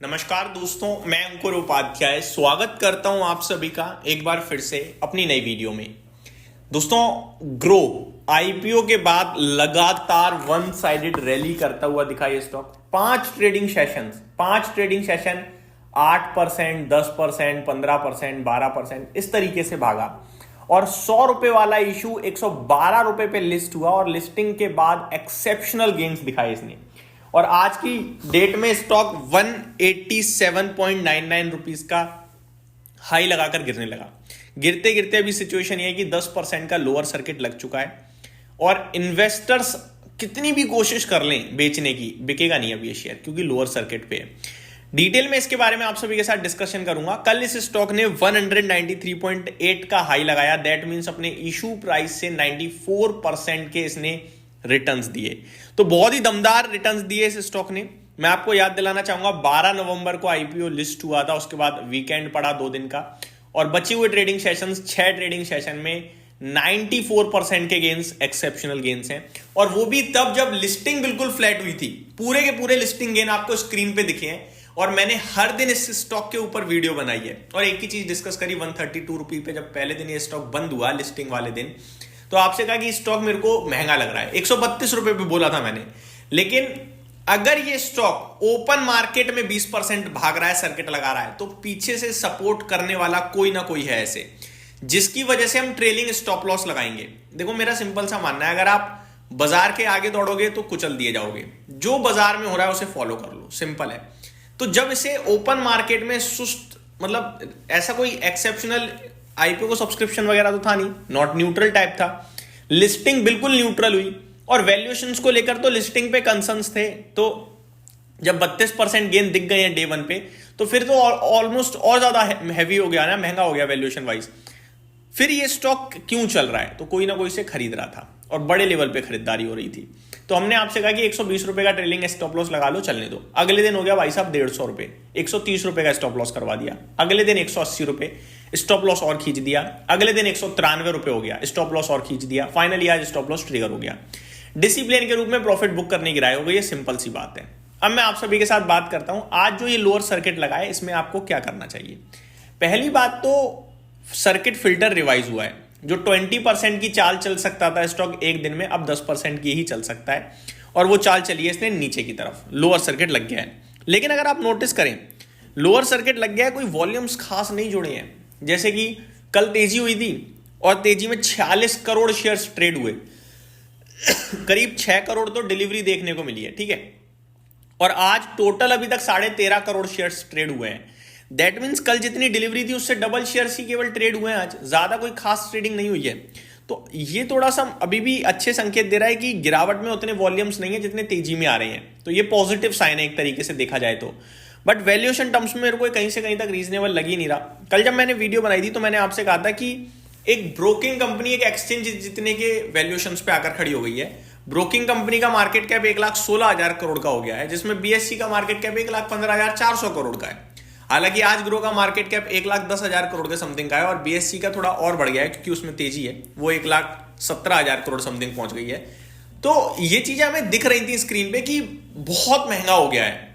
नमस्कार दोस्तों, मैं अंकुर उपाध्याय स्वागत करता हूं आप सभी का एक बार फिर से अपनी नई वीडियो में। दोस्तों, ग्रो आईपीओ के बाद लगातार वन साइडेड रैली करता हुआ दिखा ये स्टॉक। पांच ट्रेडिंग सेशन 8%, 10%, 15%, 12% इस तरीके से भागा और 100 रुपए वाला इशू 112 रुपए पे लिस्ट हुआ और लिस्टिंग के बाद एक्सेप्शनल गेन्स दिखाए इसने। और आज की डेट में स्टॉक 187.99 रुपीज का हाई लगाकर गिरने लगा। गिरते गिरते अभी सिचुएशन ये है कि 10% का लोअर सर्किट लग चुका है और इन्वेस्टर्स कितनी भी कोशिश कर लें बेचने की, बिकेगा नहीं अभी ये शेयर क्योंकि लोअर सर्किट पे है। डिटेल में इसके बारे में आप सभी के साथ डिस्कशन करूंगा। कल इस स्टॉक ने 193.8 का हाई लगाया, दैट मींस अपने इशू प्राइस से 94% के इसने रिटर्न्स दिए। तो बहुत ही दमदार रिटर्न्स दिए इस स्टॉक ने। मैं आपको याद दिलाना चाहूंगा 12 नवंबर को आईपीओ लिस्ट हुआ था, उसके बाद वीकेंड पड़ा 2 दिन का और बचे हुए ट्रेडिंग सेशंस 6 ट्रेडिंग सेशन में 94% के गेन्स एक्सेप्शनल गेन्स हैं और वो भी तब जब लिस्टिंग बिल्कुल फ्लैट हुई थी। पूरे के पूरे लिस्टिंग गेन आपको स्क्रीन पे दिखे हैं और मैंने हर दिन इस स्टॉक के ऊपर वीडियो बनाई है और एक ही चीज डिस्कस करी 132 रुपए पे जब पहले दिन ये स्टॉक बंद हुआ लिस्टिंग वाले दिन, तो आपसे कहा कि स्टॉक मेरे को महंगा लग रहा है। 132 रुपए पे बोला था मैंने, लेकिन अगर ये स्टॉक ओपन मार्केट में 20% भाग रहा है, सर्किट लगा रहा है, तो पीछे से सपोर्ट करने वाला कोई ना कोई है ऐसे, जिसकी वजह से हम ट्रेलिंग स्टॉप लॉस लगाएंगे। देखो, मेरा सिंपल सा मानना है, अगर आप बाजार के आगे दौड़ोगे तो कुचल दिए जाओगे। जो बाजार में हो रहा है उसे फॉलो कर लो, सिंपल है। तो जब इसे ओपन मार्केट में सुस्त, मतलब ऐसा कोई एक्सेप्शनल आईपीओ को सब्सक्रिप्शन वगैरह तो था नहीं, नॉट न्यूट्रल टाइप था, लिस्टिंग बिल्कुल न्यूट्रल हुई और वैल्यूएशंस को लेकर तो लिस्टिंग पे कंसर्न्स थे। तो जब 32% गेन दिख गए हैं डे 1 पे, तो फिर तो ऑलमोस्ट और ज्यादा हैवी हो गया ना, महंगा हो गया वैल्यूएशन वाइज। फिर ये स्टॉक क्यों चल रहा है? तो कोई ना कोई इसे खरीद रहा था और बड़े लेवल पे खरीदारी हो रही थी। तो हमने आपसे कहा कि 120 रुपए का ट्रेलिंग स्टॉप लॉस लगा लो, चलने दो। अगले दिन हो गया भाई साहब 150 रुपए, 130 रुपए का स्टॉप लॉस करवा दिया। अगले दिन 180 रुपए स्टॉप लॉस और खींच दिया। अगले दिन 193 रुपए हो गया, स्टॉप लॉस और खींच दिया। फाइनली आज स्टॉप लॉस ट्रिगर हो गया। डिसिप्लिन के रूप में प्रॉफिट बुक करने की राय हो गई, ये सिंपल सी बात है। अब मैं आप सभी के साथ बात करता हूं, आज जो ये लोअर सर्किट लगा है इसमें आपको क्या करना चाहिए। पहली बात तो सर्किट फिल्टर रिवाइज हुआ है। जो 20% की चाल चल सकता था स्टॉक एक दिन में, अब 10% की ही चल सकता है और वो चाल चली है इसने नीचे की तरफ, लोअर सर्किट लग गया है। लेकिन अगर आप नोटिस करें, लोअर सर्किट लग गया है, कोई वॉल्यूम्स खास नहीं जुड़े हैं। जैसे कि कल तेजी हुई थी और तेजी में 46 करोड़ शेयर्स ट्रेड हुए करीब 6 करोड़ तो डिलीवरी देखने को मिली है, ठीक है। और आज टोटल अभी तक 13.5 करोड़ शेयर्स ट्रेड हुए हैं। दैट मीन्स कल जितनी डिलीवरी थी उससे डबल शेयर्स ही केवल ट्रेड हुए हैं आज, ज्यादा कोई खास ट्रेडिंग नहीं हुई है। तो ये थोड़ा सा अभी भी अच्छे संकेत दे रहा है कि गिरावट में उतने वॉल्यूम्स नहीं है जितने तेजी में आ रहे हैं। तो ये पॉजिटिव साइन है एक तरीके से देखा जाए तो। बट वैल्यूएशन टर्म्स में मेरे को कहीं से कहीं तक रीजनेबल लग ही नहीं रहा। कल जब मैंने वीडियो बनाई थी तो मैंने आपसे कहा था कि एक ब्रोकिंग कंपनी एक एक्सचेंज जितने के वैल्यूएशन पे आकर खड़ी हो गई है। ब्रोकिंग कंपनी का मार्केट कैप 1,16,000 करोड़ का हो गया है, जिसमें बीएससी का मार्केट कैप 1,15,400 करोड़ का है। हालांकि आज ग्रो का मार्केट कैप 1,10,000 करोड़ के समथिंग का है और बीएससी का थोड़ा और बढ़ गया है क्योंकि उसमें तेजी है, वो 1,17,000 करोड़ समथिंग पहुंच गई है। तो ये चीजें हमें दिख रही थी स्क्रीन पे कि बहुत महंगा हो गया है।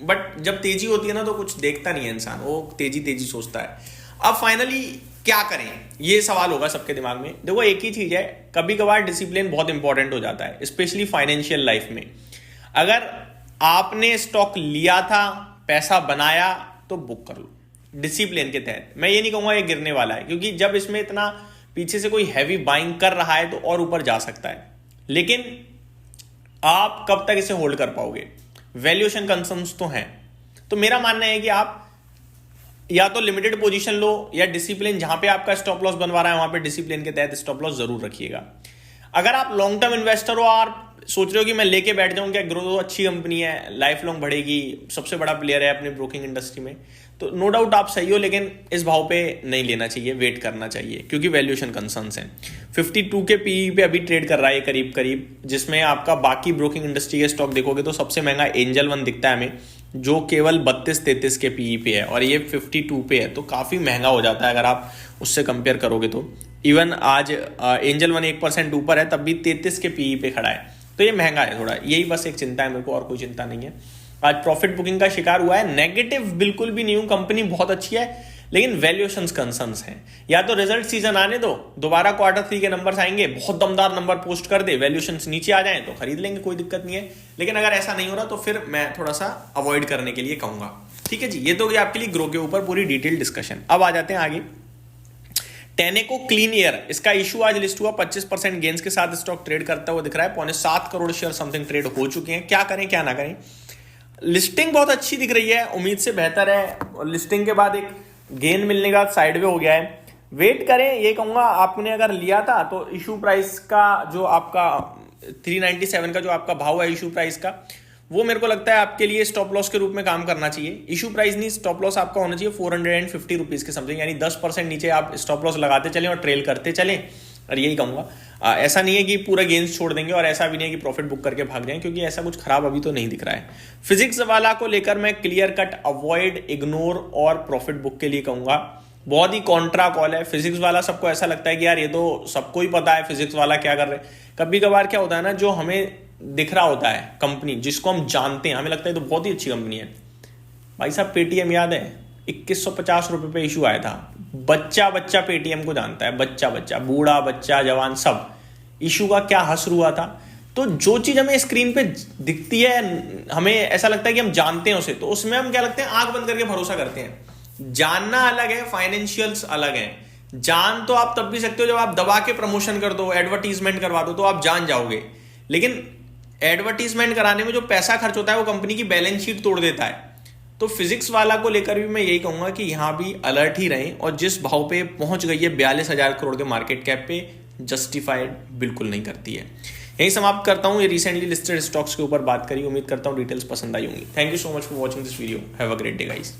बट जब तेजी होती है ना तो कुछ देखता नहीं है इंसान, वो तेजी तेजी सोचता है। अब फाइनली क्या करें, ये सवाल होगा सबके दिमाग में। देखो, एक ही चीज है, कभी कभार डिसिप्लिन बहुत इंपॉर्टेंट हो जाता है, स्पेशली फाइनेंशियल लाइफ में। अगर आपने स्टॉक लिया था, पैसा बनाया, तो बुक कर लो डिसिप्लिन के तहत। मैं ये नहीं कहूंगा ये गिरने वाला है, क्योंकि जब इसमें इतना पीछे से कोई हैवी बाइंग कर रहा है तो और ऊपर जा सकता है। लेकिन आप कब तक इसे होल्ड कर पाओगे? वैल्यूएशन कंसर्न्स तो हैं। तो मेरा मानना है कि आप या तो लिमिटेड पोजीशन लो या डिसिप्लिन, जहां पे आपका स्टॉप लॉस बनवा रहा है वहां पे डिसिप्लिन के तहत स्टॉप लॉस जरूर रखिएगा। अगर आप लॉन्ग टर्म इन्वेस्टर हो और सोच रहे हो कि मैं लेके बैठ जाऊं, क्या ग्रो अच्छी कंपनी है, लाइफ लॉन्ग बढ़ेगी, सबसे बड़ा प्लेयर है अपने ब्रोकिंग इंडस्ट्री में, तो नो डाउट आप सही हो। लेकिन इस भाव पे नहीं लेना चाहिए, वेट करना चाहिए क्योंकि वैल्यूएशन कंसर्न्स हैं। 52 के पीई पे अभी ट्रेड कर रहा है करीब करीब, जिसमें आपका बाकी ब्रोकिंग इंडस्ट्री के स्टॉक देखोगे तो सबसे महंगा एंजल वन दिखता है हमें, जो केवल 32-33 के पीई पे है और ये 52 पे है। तो काफी महंगा हो जाता है अगर आप उससे कंपेयर करोगे तो। इवन आज एंजल वन 1% ऊपर है, तब भी 33 के पीई पे खड़ा है, तो ये महंगा है थोड़ा। यही बस एक चिंता है मेरे को, और कोई चिंता नहीं है। आज प्रॉफिट बुकिंग का शिकार हुआ है। नेगेटिव बिल्कुल भी नहीं हूं, कंपनी बहुत अच्छी है, लेकिन वैल्यूएशंस कंसर्न्स हैं। या तो रिजल्ट सीजन आने दो, दोबारा Q3 के नंबर्स आएंगे, बहुत दमदार नंबर पोस्ट कर दे, वैल्यूएशंस नीचे आ जाएं तो खरीद लेंगे, कोई दिक्कत नहीं है। लेकिन अगर ऐसा नहीं हो रहा तो फिर मैं थोड़ा सा अवॉइड करने के लिए कहूंगा। ठीक है जी, ये तो गई आपके लिए ग्रो के ऊपर पूरी डिटेल डिस्कशन। अब आ जाते हैं आगे। टेनेको क्लीन एयर, इसका इशू आज लिस्ट हुआ, 25% गेंस के साथ स्टॉक ट्रेड करता हुआ दिख रहा है। 7.25 करोड़ शेयर समथिंग ट्रेड हो चुके हैं। क्या करें क्या ना करें, लिस्टिंग बहुत अच्छी दिख रही है, उम्मीद से बेहतर है, और लिस्टिंग के बाद एक गेन मिलने का साइडवे हो गया है। वेट करें, ये कहूंगा आपने अगर लिया था तो इशू प्राइस का जो आपका 397 का जो आपका भाव है इशू प्राइस का, वो मेरे को लगता है आपके लिए स्टॉप लॉस के रूप में काम करना चाहिए। इशू प्राइस नहीं, स्टॉप लॉस आपका होना चाहिए 450 रुपीज के समथिंग, यानी 10% नीचे आप स्टॉप लॉस लगाते चलें और ट्रेल करते चलें। और यही कहूंगा, ऐसा नहीं है कि पूरा गेंस छोड़ देंगे और ऐसा भी नहीं है कि प्रॉफिट बुक करके भाग जाएं, क्योंकि ऐसा कुछ खराब अभी तो नहीं दिख रहा है। फिजिक्स वाला को लेकर मैं क्लियर कट अवॉइड, इग्नोर और प्रॉफिट बुक के लिए कहूंगा। बहुत ही कॉन्ट्रा कॉल है। फिजिक्स वाला सबको ऐसा लगता है कि यार ये तो सबको ही पता है फिजिक्स वाला क्या कर रहे हैं। कभी कभार क्या होता है ना, जो हमें दिख रहा होता है कंपनी जिसको हम जानते हैं, हमें लगता है तो बहुत ही अच्छी कंपनी है। भाई साहब पेटीएम याद है, 2150 रुपए पे इशू आया था। बच्चा पेटीएम को जानता है, बच्चा बूढ़ा बच्चा जवान सब। इशू का क्या हश्र हुआ था। तो जो चीज हमें स्क्रीन पे दिखती है, हमें ऐसा लगता है कि हम जानते हैं उसे, तो उसमें हम क्या लगते हैं, आंख बंद करके भरोसा करते हैं। जानना अलग है, फाइनेंशियल्स अलग है। जान तो आप तब भी सकते हो जब आप दबा के प्रमोशन कर दो, एडवर्टीजमेंट करवा दो, तो आप जान जाओगे। लेकिन एडवर्टीजमेंट कराने में जो पैसा खर्च होता है वो कंपनी की बैलेंस शीट तोड़ देता है। तो फिजिक्स वाला को लेकर भी मैं यही कहूंगा कि यहां भी अलर्ट ही रहें, और जिस भाव पे पहुंच गई है 42,000 करोड़ के मार्केट कैप पे, जस्टिफाइड बिल्कुल नहीं करती है। यही समाप्त करता हूं। ये रिसेंटली लिस्टेड स्टॉक्स के ऊपर बात करी, उम्मीद करता हूं डिटेल्स पसंद आई होंगी। Thank you so much for watching this video. Have a great day guys.